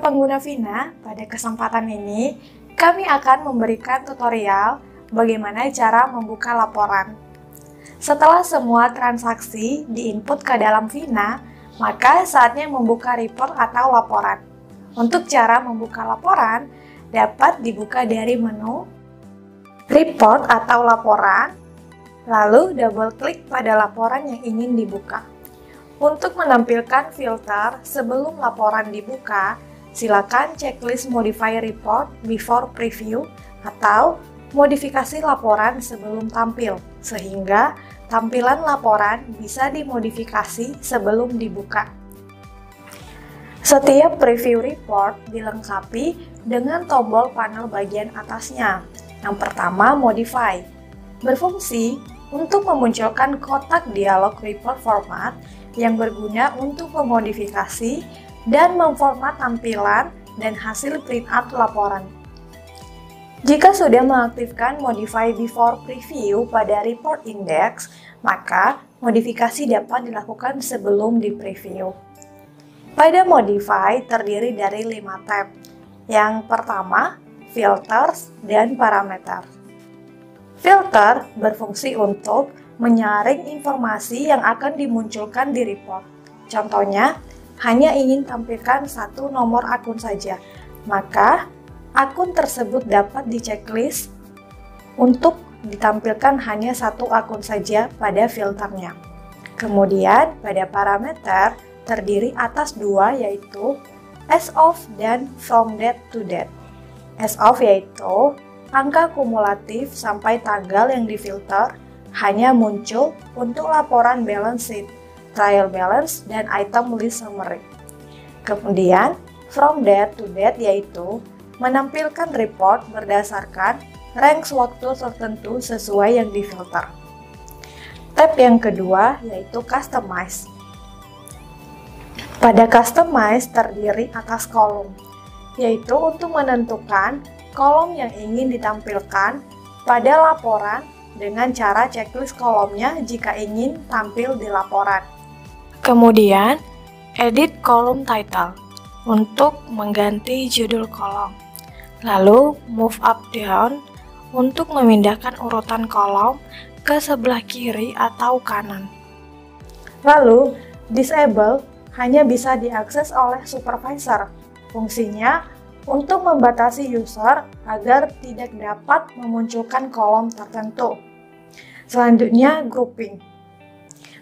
Para pengguna Vina, pada kesempatan ini kami akan memberikan tutorial bagaimana cara membuka laporan. Setelah semua transaksi diinput ke dalam Vina, maka saatnya membuka report atau laporan. Untuk cara membuka laporan, dapat dibuka dari menu report atau laporan, lalu double klik pada laporan yang ingin dibuka. Untuk menampilkan filter sebelum laporan dibuka, silakan checklist modify report before preview atau modifikasi laporan sebelum tampil, sehingga tampilan laporan bisa dimodifikasi sebelum dibuka. Setiap preview report dilengkapi dengan tombol panel bagian atasnya. Yang pertama, modify, berfungsi untuk memunculkan kotak dialog report format yang berguna untuk memodifikasi dan memformat tampilan dan hasil printout laporan. Jika sudah mengaktifkan modify before preview pada report index, maka modifikasi dapat dilakukan sebelum di preview. Pada modify terdiri dari 5 tab. Yang pertama, filters dan parameter. Filter berfungsi untuk menyaring informasi yang akan dimunculkan di report. Contohnya, hanya ingin tampilkan satu nomor akun saja, maka akun tersebut dapat di-checklist untuk ditampilkan hanya satu akun saja pada filternya. Kemudian, pada parameter terdiri atas dua, yaitu as of dan from date to date. As of yaitu angka kumulatif sampai tanggal yang difilter hanya muncul untuk laporan balance sheet, trial balance, dan item list summary. Kemudian, from date to date yaitu menampilkan report berdasarkan range waktu tertentu sesuai yang difilter. Tab yang kedua yaitu customize. Pada customize terdiri atas kolom, yaitu untuk menentukan kolom yang ingin ditampilkan pada laporan dengan cara checklist kolomnya jika ingin tampil di laporan. Kemudian, edit kolom title untuk mengganti judul kolom. Lalu, move up down untuk memindahkan urutan kolom ke sebelah kiri atau kanan. Lalu, disable hanya bisa diakses oleh supervisor. Fungsinya untuk membatasi user agar tidak dapat memunculkan kolom tertentu. Selanjutnya, grouping.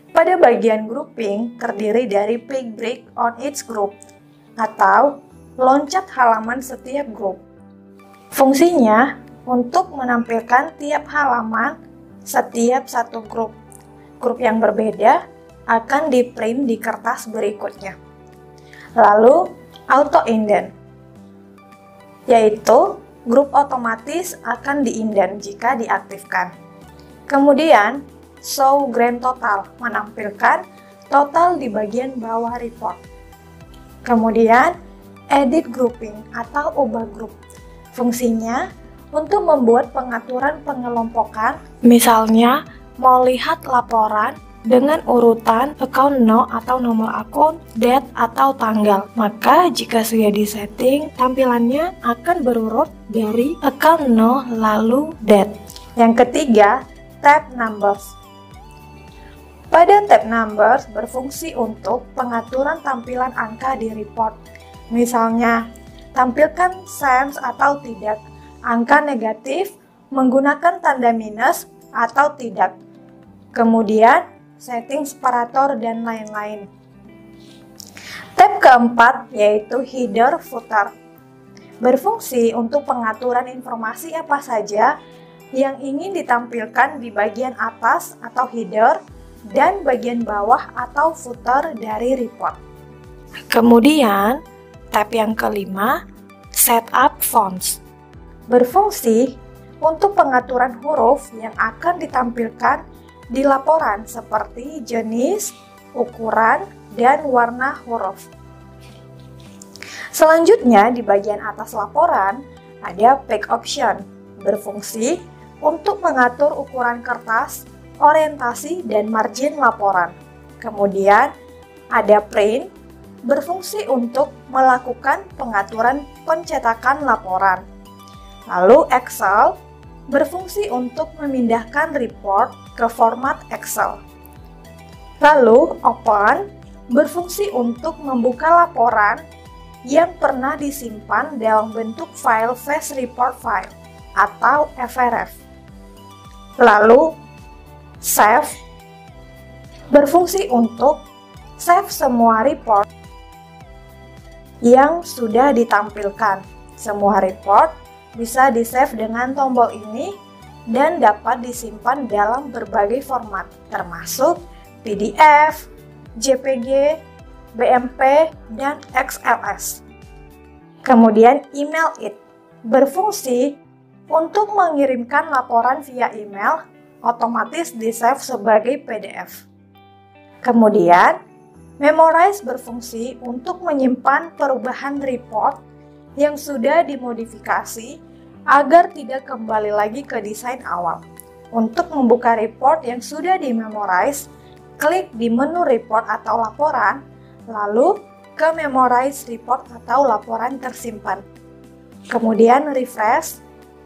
Pada bagian grouping terdiri dari pick break on each group atau loncat halaman setiap grup. Fungsinya untuk menampilkan tiap halaman setiap satu grup. Grup yang berbeda akan di-print di kertas berikutnya. Lalu, auto indent, yaitu grup otomatis akan di-indent jika diaktifkan. Kemudian, show grand total, menampilkan total di bagian bawah report. Kemudian, edit grouping atau ubah grup. Fungsinya untuk membuat pengaturan pengelompokan, misalnya mau lihat laporan dengan urutan account no atau nomor akun, date atau tanggal. Maka jika sudah disetting, tampilannya akan berurut dari account no lalu date. Yang ketiga, tab numbers. Pada tab numbers berfungsi untuk pengaturan tampilan angka di report. Misalnya, tampilkan sans atau tidak, angka negatif menggunakan tanda minus atau tidak. Kemudian, setting separator dan lain-lain. Tab keempat yaitu header footer. Berfungsi untuk pengaturan informasi apa saja yang ingin ditampilkan di bagian atas atau header dan bagian bawah atau footer dari report. Kemudian, tab yang kelima, setup fonts. Berfungsi untuk pengaturan huruf yang akan ditampilkan di laporan seperti jenis, ukuran, dan warna huruf. Selanjutnya di bagian atas laporan ada Pack Option, berfungsi untuk mengatur ukuran kertas, orientasi, dan margin laporan. Kemudian ada Print, berfungsi untuk melakukan pengaturan pencetakan laporan. Lalu Excel berfungsi untuk memindahkan report ke format Excel. Lalu Open berfungsi untuk membuka laporan yang pernah disimpan dalam bentuk file Fast Report File atau FRF. Lalu Save berfungsi untuk save semua report yang sudah ditampilkan. Semua report bisa di-save dengan tombol ini dan dapat disimpan dalam berbagai format, termasuk PDF, JPG, BMP, dan XLS. Kemudian Email It berfungsi untuk mengirimkan laporan via email, otomatis di-save sebagai PDF. Kemudian Memorize berfungsi untuk menyimpan perubahan report yang sudah dimodifikasi agar tidak kembali lagi ke desain awal. Untuk membuka report yang sudah di-memorize, klik di menu report atau laporan, lalu ke memorize report atau laporan tersimpan. Kemudian refresh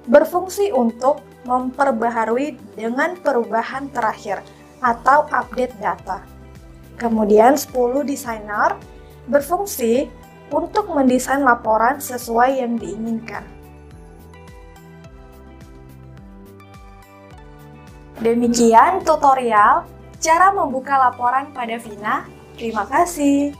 berfungsi untuk memperbaharui dengan perubahan terakhir atau update data. Kemudian 10 designer berfungsi untuk mendesain laporan sesuai yang diinginkan. Demikian tutorial cara membuka laporan pada Vina. Terima kasih.